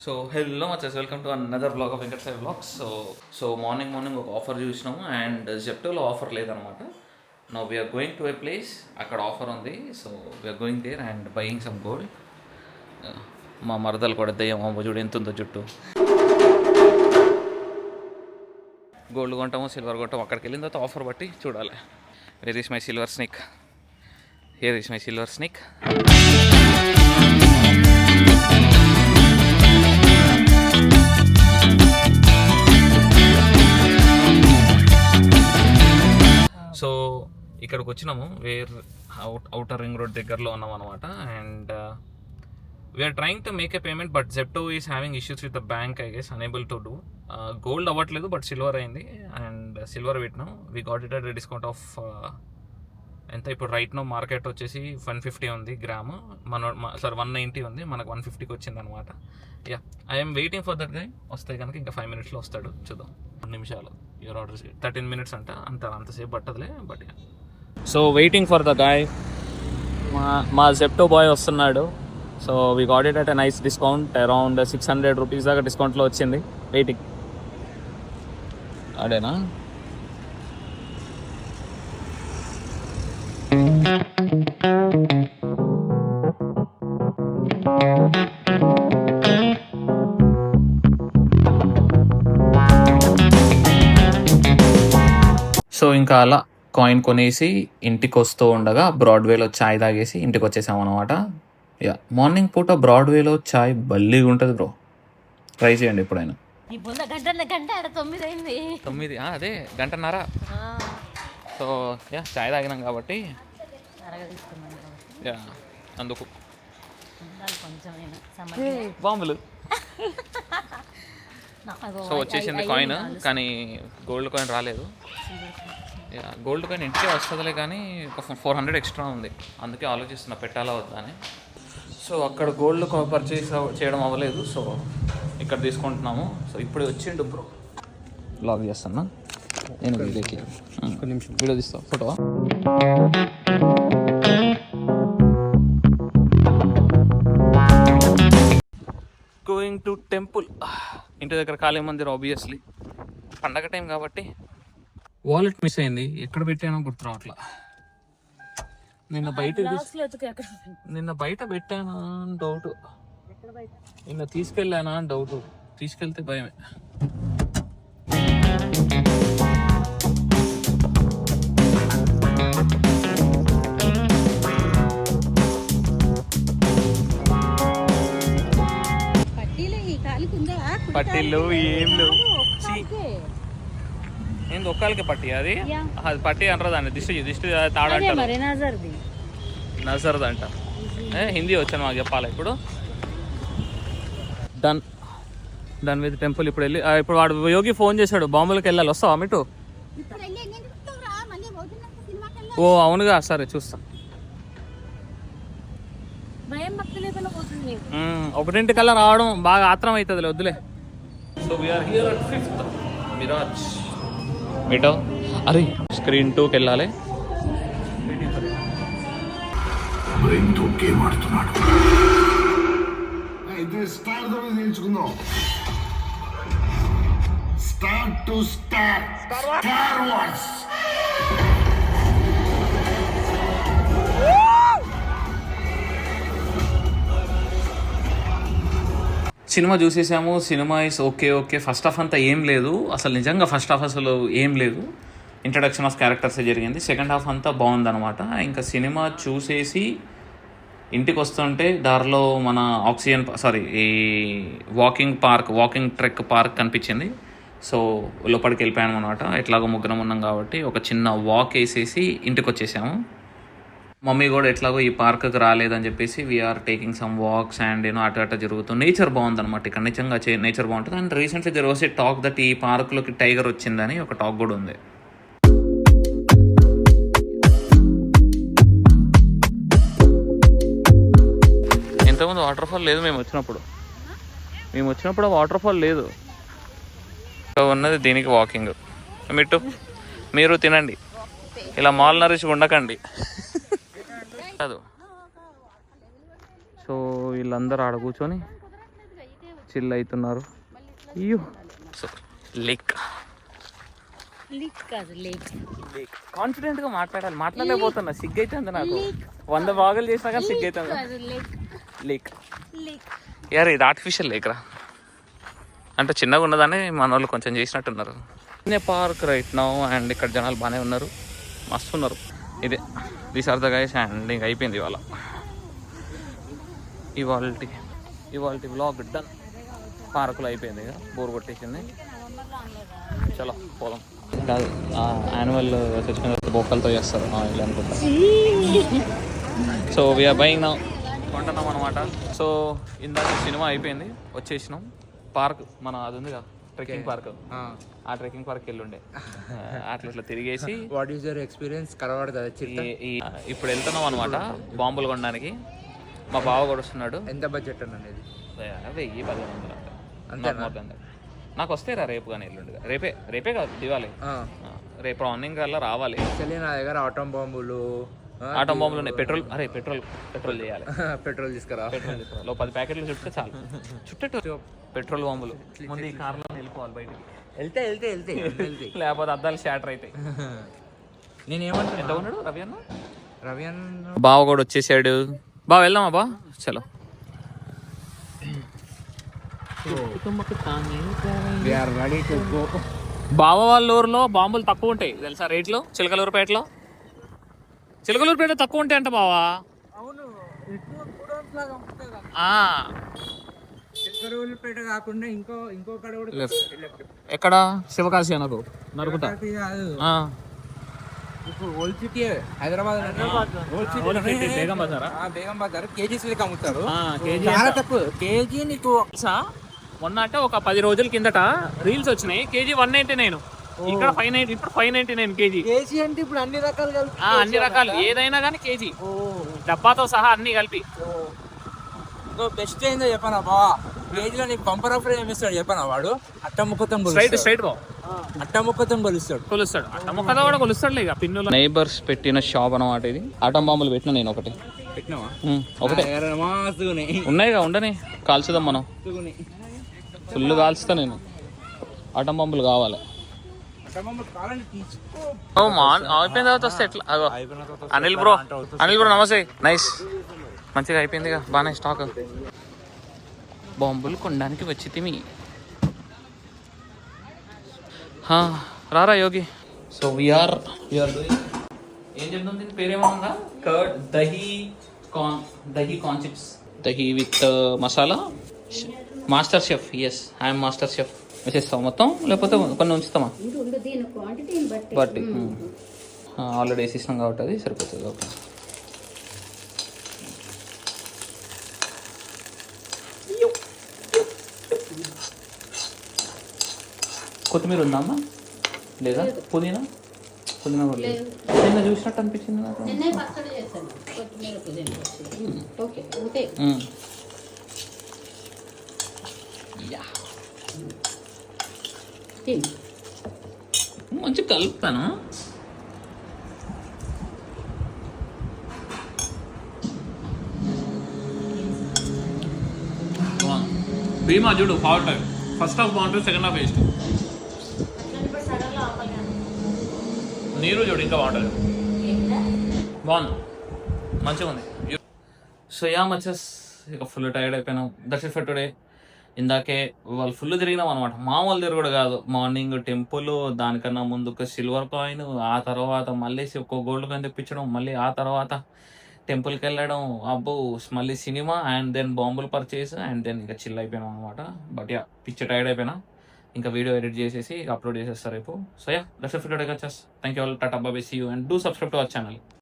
So hello మచస్ welcome to another vlog of Venkat Sai vlogs. So morning ఒక offer చూసినాము and జెప్టోలో ఆఫర్ లేదనమాట. No we're going to a place, అక్కడ offer ఉంది. So we're going there and buying some gold. మా మరదలు కూడా దయ్యం అమ్మ చూడు ఎంత ఉందో జుట్టు. గోల్డ్ కొంటాము, సిల్వర్ కొంటాము. అక్కడికి వెళ్ళిన తర్వాత ఆఫర్ బట్టి చూడాలి. Where is my silver snick, here is my silver snick. So ఇక్కడికి వచ్చినాము, అవుటర్ రింగ్ రోడ్ దగ్గరలో ఉన్నాం అనమాట. And we're trying to make a payment but Zepto is having issues with the bank, I guess unable to do. Gold అవ్వట్లేదు but silver అయింది and silver పెట్టినాం. We got it at discount off ఎంత ఇప్పుడు right no market వచ్చేసి 150 ఉంది gram, 190 ఉంది, మనకు 150కి వచ్చింది అనమాట. Yeah, I'm waiting for that guy. వస్తే కనుక ఇంకా 5 minutesలో వస్తాడు, చూద్దాం. 2 నిమిషాలు, యువర్ ఆర్డర్ 13 minutes అంట, అంతసేపు పట్టదులే. But so waiting for the guy. మా జెప్టో బాయ్ వస్తున్నాడు. So we got it at a nice discount, around 600 rupees దాకా డిస్కౌంట్లో వచ్చింది. వెయిటింగ్ అదేనా. సో ఇంకా అలా కాయిన్ కొనేసి ఇంటికి వస్తూ ఉండగా బ్రాడ్వేలో చాయ్ తాగేసి ఇంటికి వచ్చేసాం అనమాట. యా, మార్నింగ్ పూట బ్రాడ్వేలో చాయ్ బల్లీగా ఉంటుంది బ్రో, ట్రై చేయండి ఎప్పుడైనా. 9 అదే గంటన్నర. సో యా, చాయ్ తాగినాం కాబట్టి యా అందుకు బాంబులు. సో వచ్చేసింది కాయిన్, కానీ గోల్డ్ కాయిన్ రాలేదు. గోల్డ్ కాయిన్ ఇంటికే వస్తుందిలే, కానీ ఒక 400 ఎక్స్ట్రా ఉంది, అందుకే ఆలోచిస్తున్నా పెట్టాలా వద్దా అని. సో అక్కడ గోల్డ్ పర్చేస్ చేయడం అవ్వలేదు, సో ఇక్కడ తీసుకుంటున్నాము. సో ఇప్పుడు వచ్చిండు బ్రో, బ్లాగ్ చేస్తున్నా నేను. వీడియో తీస్తా, ఫోటో. Going to temple. ఇంటి దగ్గర కాళీ మందిర్, ఆబ్వియస్లీ పండగ టైం కాబట్టి. వాలెట్ మిస్ అయింది, ఎక్కడ పెట్టానో గుర్తు రావట్లా. నిన్న బయట పెట్టానా అని డౌట్, నిన్న తీసుకెళ్ళానా అని డౌట్. తీసుకెళ్తే భయమే. పట్టిల్లు ఏం లేవు. ఏంది ఒక్కళ్ళకి పట్టి? అది పట్టి అంటారు దాన్ని, దిష్టి తాడంటారు, నజర్ది అంట. హిందీ వచ్చాను మాకు చెప్పాలి ఇప్పుడు. దాని మీద టెంపుల్ ఇప్పుడు వెళ్ళి, ఇప్పుడు వాడు యోగి ఫోన్ చేశాడు, బాంబులకి వెళ్ళాలి, వస్తావా మిటు? ఓ అవునుగా, సరే చూస్తా. 1:00 రావడం బాగా ఆత్రం అవుతుంది, వద్దులే. So we're here at 5th Miraj. మీటో అరే స్క్రీన్ 2కి వెళ్ళాలి. సినిమా చూసేసాము. Cinema is okay. First half అంతా ఏం లేదు అసలు, నిజంగా ఫస్ట్ హాఫ్ అసలు ఏం లేదు, ఇంట్రడక్షన్ ఆఫ్ క్యారెక్టర్సే జరిగింది. సెకండ్ హాఫ్ అంతా బాగుందన్నమాట. ఇంకా సినిమా చూసేసి ఇంటికి వస్తుంటే దారిలో మన ఈ వాకింగ్ ట్రెక్ పార్క్ కనిపించింది. సో లోపలికి వెళ్ళిపోయాను అనమాట. ఎట్లాగో ముగ్గురం ఉన్నాం కాబట్టి ఒక చిన్న వాక్ వేసేసి ఇంటికి వచ్చేసాము. మమ్మీ కూడా ఎట్లాగో ఈ పార్క్కి రాలేదని చెప్పేసి we're taking some walks and అటు జరుగుతుంది. నేచర్ బాగుందన్నమాట ఇక్కడ, నిజంగా నేచర్ బాగుంటుంది. And recently there was a talk that ఈ పార్క్లోకి టైగర్ వచ్చిందని ఒక టాక్ కూడా ఉంది. ఇంతకుముందు వాటర్ ఫాల్ లేదు మేము వచ్చినప్పుడు వాటర్ ఫాల్ లేదు. ఉన్నది దీనికి వాకింగ్. మీరు తినండి, ఇలా మాల్ నరిచి ఉండకండి. కాదు. సో వీళ్ళందరూ ఆడ కూర్చొని చిల్ అవుతున్నారు. అయ్యో సో లేక్ కాన్ఫిడెంట్గా మాట్లాడాలి, మాట్లాడలేకపోతున్నా, సిగ్గైతుంది నాకు. 100 భాగాలు చేసినా కానీ సిగ్గైతుంది. లేక్ యార్ ఇది ఆర్టిఫిషియల్ లేక్ రా, అంటే చిన్నగా ఉన్నదని మన వాళ్ళు కొంచెం చేసినట్టున్నారు. పార్క్ రైట్ నౌ అండ్ ఇక్కడ జనాలు బాగానే ఉన్నారు, మస్తు ఉన్నారు. ఇదే these are the guys and ఇంక అయిపోయింది ఇవాళ వ్లాగ్ డన్. పార్కులో అయిపోయింది, ఇక బోర్ కొట్టేసింది. చలో పోదాం. కాదు యాన్యువల్ చచ్చిపోయిన బొక్కలతో చేస్తారు ఇలా అనుకుంటా. సో వీఆర్ బయింగ్ నౌ, కొంటున్నాం అనమాట. సో ఇందాక సినిమా అయిపోయింది, వచ్చేసినాం. పార్క్ మన అది ఉంది కదా ట్రెక్కింగ్ పార్క్, ఆ ట్రెక్కింగ్ పార్క్ వెళ్ళుండే అట్లా తిరిగేసి. What is your experience? ఇప్పుడు వెళ్తున్నాం అనమాట బాంబులు కొనడానికి. మా బావ కూడా వస్తున్నాడు. ఎంత బడ్జెట్ అనేది? 1000-1100 అంతే. నాకు వస్తే రేపు కానీ ఎల్లుండి, రేపే కాదు దివాలి, రేపు మార్నింగ్ కల్లా రావాలి. నా దగ్గర ఆటం బాంబులు ఉన్నాయి. పెట్రోల్ చేయాలి. పెట్రోల్ తీసుకురా 10 ప్యాకెట్లు చుట్టే చాలు. చుట్టూ పెట్రోల్ బాంబులు ముందు ఈ కార్లో వెళ్ళిపోవాలి బయటికి. వెళ్తే లేకపోతే అద్దాలు షాటర్ అవుతాయి. నేనేమంటా, ఎంత ఉన్నాడు రవి అన్న బావ కూడా వచ్చేసాడు. బావ వెళ్దామా బా? చలో. బావ వాళ్ళ ఊరిలో బాంబులు తక్కువ ఉంటాయి తెలుసా రేట్లు. చిలకలూరుపేటలో తక్కువ ఉంటాయి అంట బావా. కాకుండా ఇంకో కడ కూడా ఎక్కడ? శివకాశి అనకు నరుకుతా. ఇప్పుడు old city Hyderabad Begum Bazaar KGs అమ్ముతారు. చాలా తక్కువ కేజీ నీకు. మొన్న అంటే ఒక 10 రోజుల కిందట రీల్స్ వచ్చినాయి. కేజీ 199, ఇక్కడ 590. ఇప్పుడు 599 కేజీ. కేజీ అంటే ఇప్పుడు అన్ని రకాలు ఏదైనా కానీ కేజీ, డబ్బాతో సహా అన్ని కలిపి. బెస్ట్ ఏందో చెప్పనా బావా, కేజీలో నీకు బంపర్ ఆఫర్ ఏమిస్తాడు చెప్పనా? వాడు అట్టముక్కతో స్ట్రైట్ బావ అట్టముక్కతో కొలుస్తాడు. అట్టముక్కతో కూడా కొలుస్తాడు. ఇక పిన్నులు నైబర్స్ పెట్టిన షాప్ అన్నమాట ఇది. ఆటం బాంబులు పెట్టినా నేను ఒకటి. ఒకటే ఉన్నాయిగా, ఉండని కాల్చుదాం మనం. ఫుల్ కాల్చుతా నేను. ఆటం బాంబులు కావాలి. అయిపోయిన తర్వాత వస్తే ఎట్లా? అనిల్ బ్రో నమస్తే. నైస్, మంచిగా అయిపోయిందిగా, బాగానే స్టాక్. బాంబులు కొనడానికి వచ్చి తిమి రారా యోగి. సో వీఆర్ డూయింగ్, ఏం చెప్తాం దీని పేరేమన్నా, curd dahi corn chips, dahi with masala. Master chef. I'm master chef. వేసేస్తాం మొత్తం లేకపోతే కొన్ని ఉంచుతామా? బట్టి ఆల్రెడీ వేసేసినాం కాబట్టి అది సరిపోతుంది. ఓకే, కొత్తిమీర ఉందా అమ్మా? లేదా పుదీనా కూడా లేదు. నిన్న చూసినట్టు అనిపించింది నాకు. మంచి కలుపుతాను. భీమా చూడు ఫాల్ట్ టైం. ఫస్ట్ హాఫ్ బాగుంటుంది, సెకండ్ హాఫ్ వేస్ట్. నీరు చూడు ఇంకా బాగుంటుంది. బాగుంది, మంచిగా ఉంది. సో మచెస్ ఇక ఫుల్ టైర్డ్ అయిపోయినాం. That's it for today. ఇందాకే వాళ్ళు ఫుల్ తిరిగినాం అనమాట. మామూలు తిరుగుడు కాదు. మార్నింగ్ టెంపుల్, దానికన్నా ముందు ఒక సిల్వర్ కాయిన్, ఆ తర్వాత మళ్ళీ ఒక గోల్డ్ కాయిన్ తెప్పించడం, మళ్ళీ ఆ తర్వాత టెంపుల్కి వెళ్ళడం, అబ్బో మళ్ళీ సినిమా, అండ్ దెన్ బాంబులు పర్చేస్, అండ్ దెన్ ఇంకా చిల్ అయిపోయినాం అనమాట. బట్ పిచ్చి టైర్డ్ అయిపోయినా. ఇంకా వీడియో ఎడిట్ చేసేసి అప్లోడ్ చేసేస్తారు రేపు. So that's it for today. Thank you all. Tata bye bye, see you and do subscribe to our channel.